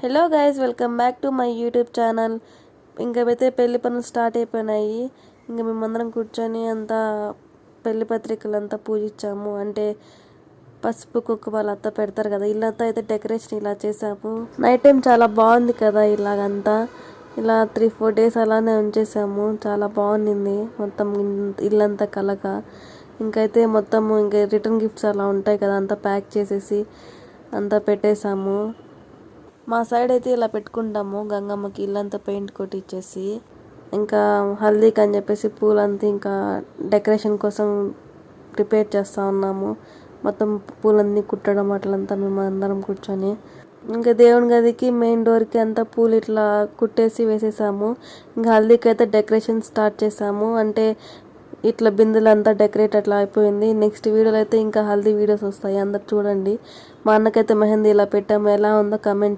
Hello guys, welcome back to my YouTube channel. ఇంకైతే పెళ్లి పనులు స్టార్ట్ అయిపోయినాయి. ఇంకా మేమందరం కూర్చొని అంతా పెళ్లి పత్రికలు అంతా పూజించాము. అంటే పసుపు కుంకుమలు అంతా పెడతారు కదా, ఇల్లంతా అయితే డెకరేషన్ ఇలా చేసాము. నైట్ టైం చాలా బాగుంది కదా, ఇలాగంతా ఇలా 3-4 డేస్ అలానే ఉంచేసాము. చాలా బాగుండింది మొత్తం ఇల్లంతా కలగా. ఇంకైతే మొత్తం ఇంకా రిటర్న్ గిఫ్ట్స్ అలా ఉంటాయి కదా, అంతా ప్యాక్ చేసేసి అంతా పెట్టేసాము. మా సైడ్ అయితే ఇలా పెట్టుకుంటాము, గంగమ్మకి ఇల్లంతా పెయింట్ కొట్టించేసి. ఇంకా హల్దీకి అని చెప్పేసి పూలంతా ఇంకా డెకరేషన్ కోసం ప్రిపేర్ చేస్తూ ఉన్నాము. మొత్తం పూలన్నీ కుట్టడం అట్లంతా మేము అందరం కూర్చొని. ఇంకా దేవుని గదికి మెయిన్ డోర్కి అంతా పూలు ఇట్లా కుట్టేసి వేసేసాము. ఇంకా హల్దీకి అయితే డెకరేషన్ స్టార్ట్ చేసాము. అంటే ఇట్లా బిందులు అంతా డెకరేట్ అట్లా అయిపోయింది. నెక్స్ట్ వీడియోలో అయితే ఇంకా హల్దీ వీడియోస్ వస్తాయి, అందరు చూడండి. మా అన్నకైతే మెహందీ ఇలా పెట్టాము, ఎలా ఉందో కమెంట్